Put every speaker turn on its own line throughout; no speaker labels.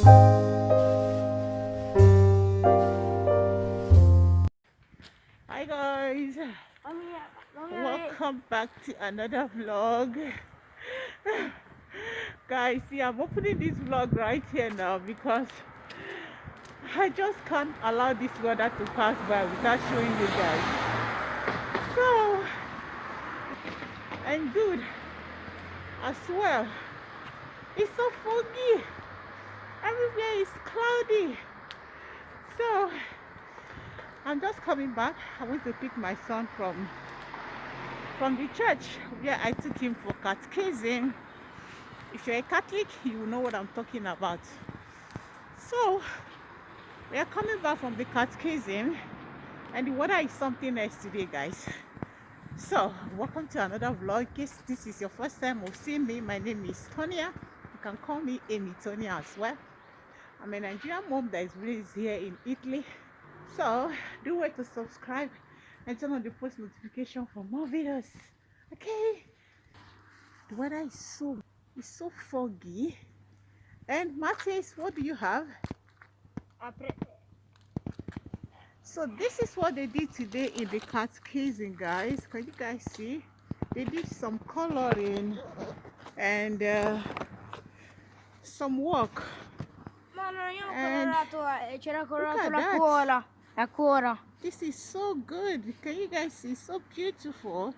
Hi guys, welcome back to another vlog. Guys, see, I'm opening this vlog right here now because I just can't allow this weather to pass by without showing you guys. So, and good as well. It's so foggy. Everywhere is cloudy. So, I'm just coming back. I went to pick my son from the church where I took him for catechism. If you're a Catholic, you will know what I'm talking about. So, we are coming back from the catechism, and the weather is something else today, guys. So, welcome to another vlog. In case this is your first time of seeing me, my name is Thonia. You can call me Amy Thonia as well. I'm a Nigerian mom that is raised here in Italy. So, do wait to subscribe and turn on the post notification for more videos. Okay? The weather is so foggy. And Matthias, what do you have? So this is what they did today in the catechism, guys. Can you guys see? They did some coloring and some work. And look at that. This is so good. Can you guys see? So beautiful.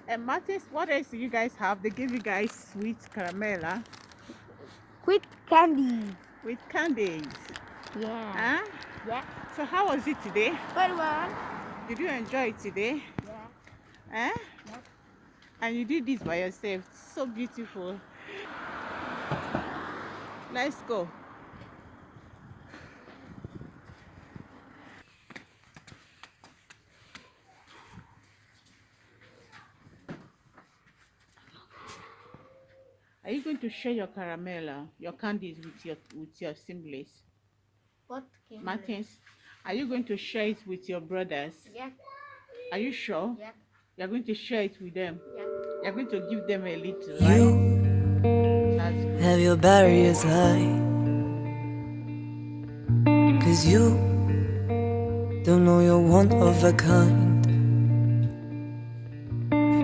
And Matthias, what else do you guys have? They give you guys sweet caramella.
With candy.
With candies.
Yeah.
Huh?
Yeah.
So how was it today?
Very well.
Did you enjoy it today?
Yeah.
Eh?
Yep.
And you did this by yourself. So beautiful. Let's go. Are you going to share your caramel, your candies with your siblings?
What?
Martins, are you going to share it with your brothers?
Yeah.
Are you sure?
Yeah.
You're going to share it with them?
Yeah.
You're going to give them a little,
You
right? That's good.
have your barriers high, 'cause you don't know you're one of a kind.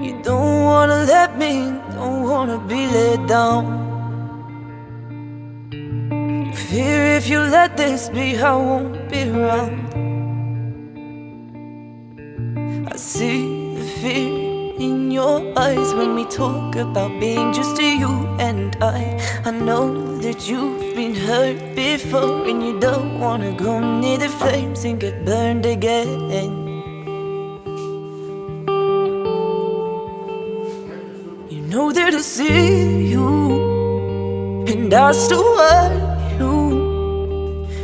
You don't wanna let me, don't wanna be let down. Fear if you let this be, I won't be around. I see the fear in your eyes when we talk about being just you and I know that you've been hurt before, and you don't wanna go near the flames and get burned again. You know that I see you, and I still want you.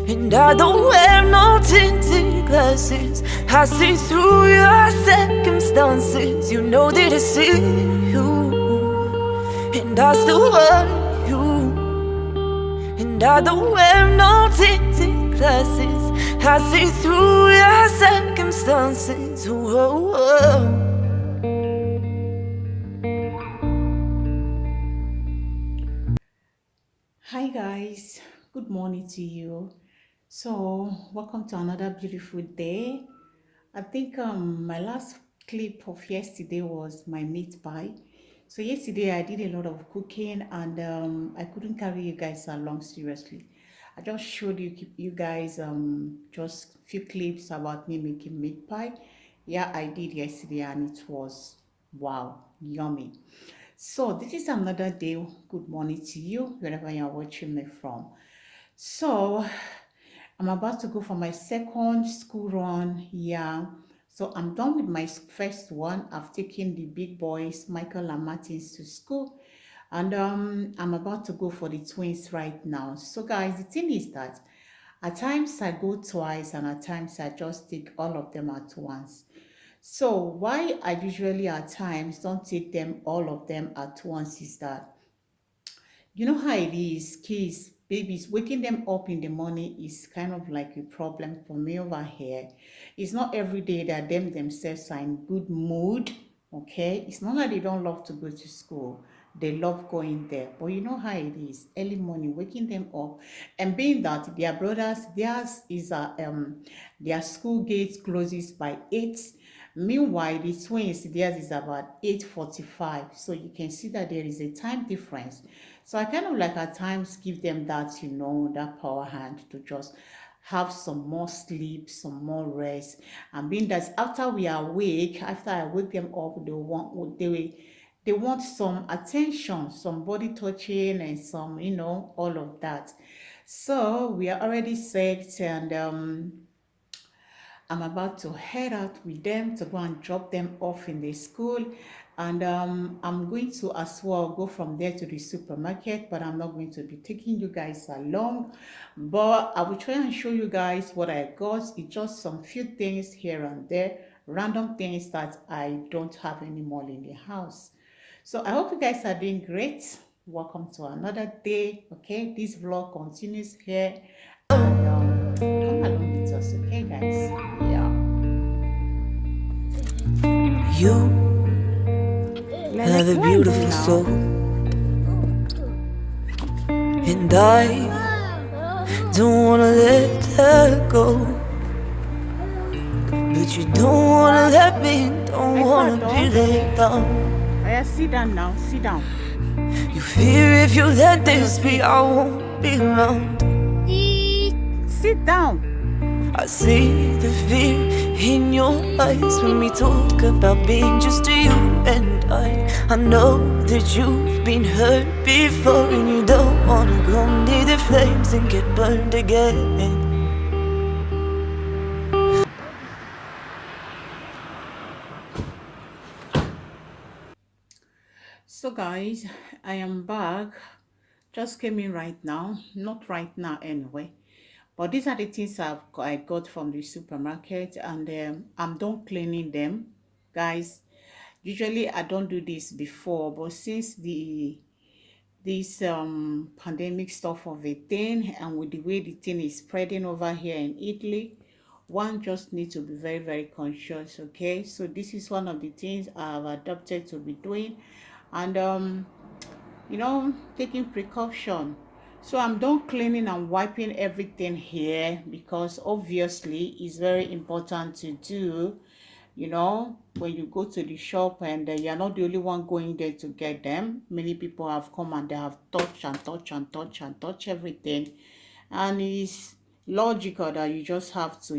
And I don't wear no tinted glasses, I see through your circumstances. You know that I see you, and I still want you. And I don't wear no tinted glasses, I see through your circumstances. Whoa, whoa.
Hi guys, good morning to you. So welcome to another beautiful day. I think my last clip of yesterday was my meat pie. So yesterday I did a lot of cooking, and I couldn't carry you guys along seriously. I just showed you guys just few clips about me making meat pie. Yeah, I did yesterday and it was wow, yummy. So this is another day. Good morning to you wherever you are watching me from. So I'm about to go for my second school run. Yeah, so I'm done with my first one. I've taken the big boys, Michael and Martins, to school, and I'm about to go for the twins right now. So guys, the thing is that at times I go twice, and at times I just take all of them at once. So why I usually at times don't take them all of them at once is that you know how it is, kids, babies, waking them up in the morning is kind of like a problem for me over here. It's not every day that them themselves are in good mood, okay? It's not that they don't love to go to school. they love going there. But you know how it is, early morning, waking them up, and being that their brothers, theirs is their school gate closes by 8. Meanwhile, the twins, theirs is about 8:45. So you can see that there is a time difference. So I kind of like at times give them that, that power hand to just have some more sleep, some more rest. And being that after we are awake, after I wake them up, they want some attention, some body touching, and some, all of that. So we are already set, and I'm about to head out with them to go and drop them off in the school. And I'm going to as well go from there to the supermarket, but I'm not going to be taking you guys along. But I will try and show you guys what I got. It's just some few things here and there, random things that I don't have anymore in the house. So I hope you guys are doing great. Welcome to another day. Okay, this vlog continues here. And come along with us, okay, guys? Yeah.
You have a beautiful soul, and I don't wanna let her go. But you don't wanna let me, don't wanna be let down.
Yeah, sit down now, sit down.
You fear if you let this be, I won't be around.
Sit down.
I see the fear in your eyes when we talk about being just you and I know that you've been hurt before, and you don't wanna go near the flames and get burned again.
So guys, I am back. Just came in right now. Not right now anyway. But these are the things I got from the supermarket, and I'm done cleaning them. Guys, usually I don't do this before, but since this pandemic stuff of a thing, and with the way the thing is spreading over here in Italy, one just needs to be very, very conscious. Okay, so this is one of the things I've adopted to be doing, and taking precaution. So I'm done cleaning and wiping everything here, because obviously it's very important to do, when you go to the shop, and you're not the only one going there to get them. Many people have come and they have touched and touched and touched and touched everything, and it's logical that you just have to,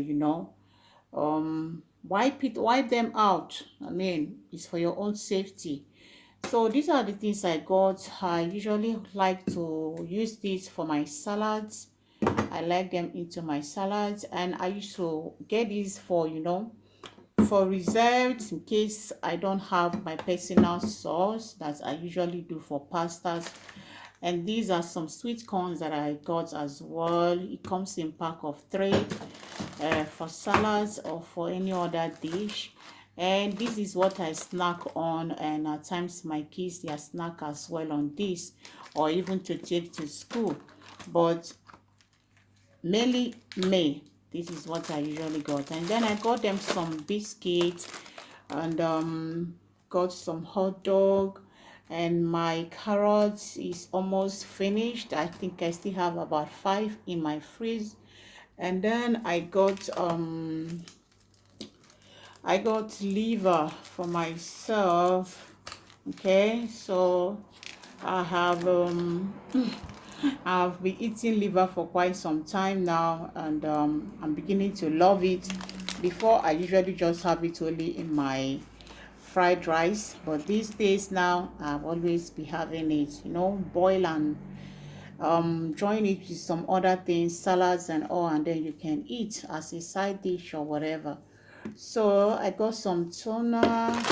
wipe them out. I mean, it's for your own safety. So these are the things I got. I usually like to use these for my salads. I like them into my salads, and I used to get these for, for reserves in case I don't have my personal sauce that I usually do for pastas. And these are some sweet corns that I got as well. It comes in pack of 3 for salads or for any other dish. And this is what I snack on, and at times my kids, they snack as well on this, or even to take to school. But mainly me, this is what I usually got. And then I got them some biscuits, and got some hot dog, and my carrots is almost finished. I think I still have about 5 in my fridge. And then I got liver for myself. Okay, so I have I've been eating liver for quite some time now, and I'm beginning to love it. Before, I usually just have it only in my fried rice, but these days now I've always be having it, boil and join it with some other things, salads and all, and then you can eat as a side dish or whatever. So I got some tuna,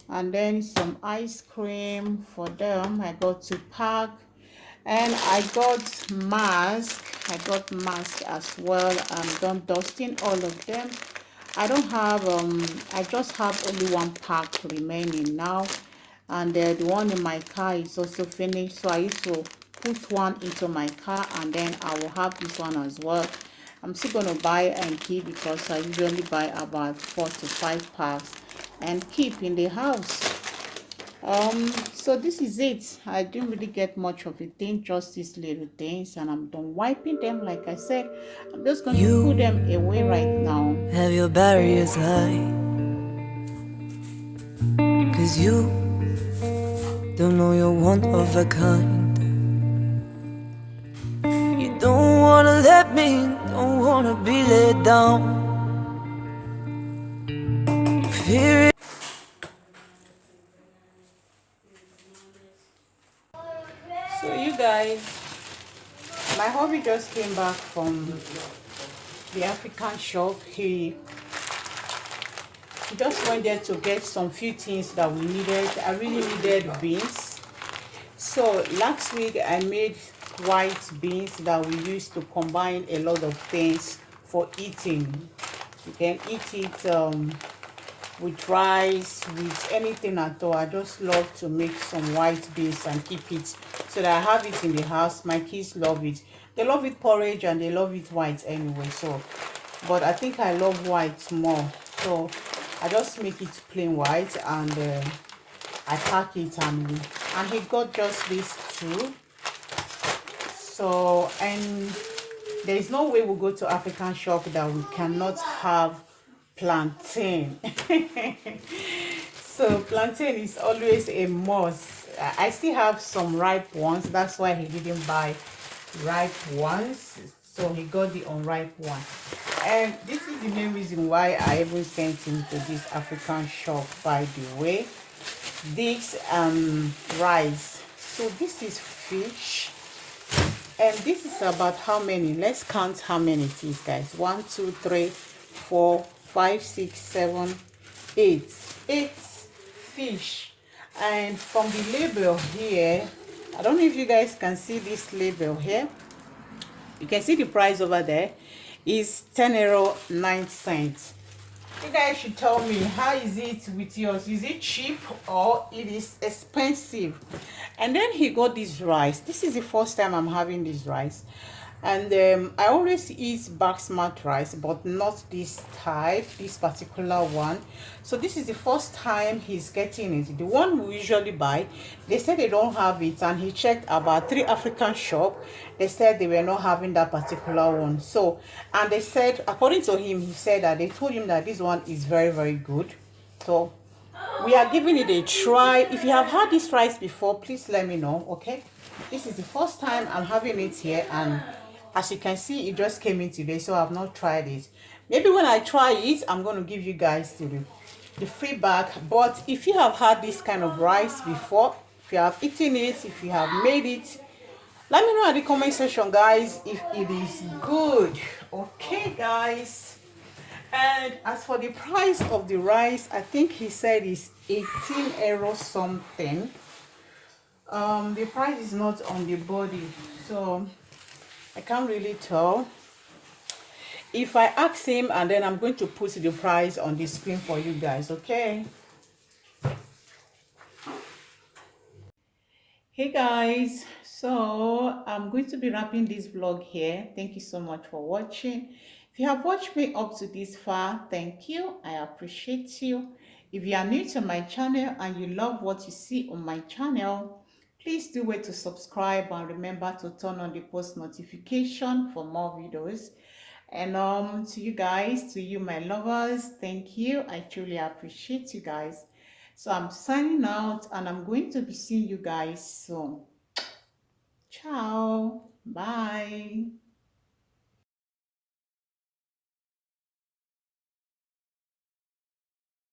and then some ice cream for them. I got to pack, and I got mask. As well. I'm done dusting all of them. I don't have I just have only 1 pack remaining now, and the one in my car is also finished. So I used to put one into my car, and then I will have this one as well. I'm still going to buy and keep, because I usually buy about 4 to 5 packs and keep in the house. So this is it. I didn't really get much of a thing, just these little things, and I'm done wiping them. Like I said, I'm just going to put them away right now.
Have your barriers high, 'cause you don't know you're one of a kind. You don't wanna let me, don't wanna be let down. Fear it.
So you guys, my hubby just came back from the African shop. He just went there to get some few things that we needed. I really needed beans. So last week I made white beans that we use to combine a lot of things for eating. You can eat it with rice, with anything at all. I just love to make some white beans and keep it so that I have it in the house. My kids love it. They love it porridge and they love it white anyway. So, but I think I love white more. So I just make it plain white, and I pack it, and he got just these two. So, and there is no way we'll go to African shop that we cannot have plantain. So plantain is always a must. I still have some ripe ones, that's why he didn't buy ripe ones, so he got the unripe one. And this is the main reason why I even sent him to this African shop, by the way. This rice, so this is fish, and this is about how many? Let's count how many it is, guys. 1 2 3 4 5 6 7 8 fish. And from the label here, I don't know if you guys can see this label here. You can see the price over there is 10.09 €. You guys should tell me, how is it with yours? Is it cheap or it is expensive? And then he got this rice. This is the first time I'm having this rice, and I always eat basmati rice, but not this type, this particular one. So this is the first time he's getting it. The one we usually buy, they said they don't have it, and he checked about 3 African shops. They said they were not having that particular one. So, and they said, according to him, he said that they told him that this one is very, very good. So we are giving it a try. If you have had this rice before, please let me know. Okay, this is the first time I'm having it here, and as you can see, it just came in today, so I've not tried it. Maybe when I try it, I'm going to give you guys the feedback. But if you have had this kind of rice before, if you have eaten it, if you have made it, let me know in the comment section, guys, if it is good. Okay, guys. And as for the price of the rice, I think he said it's 18 € something. The price is not on the body, so I can't really tell. If I ask him, and then I'm going to put the price on the screen for you guys, okay? Hey guys, so I'm going to be wrapping this vlog here. Thank you so much for watching. If you have watched me up to this far, thank you. I appreciate you. If you are new to my channel and you love what you see on my channel, please do wait to subscribe, and remember to turn on the post notification for more videos. And to you guys, to you my lovers, thank you. I truly appreciate you guys. So I'm signing out, and I'm going to be seeing you guys soon. Ciao. Bye.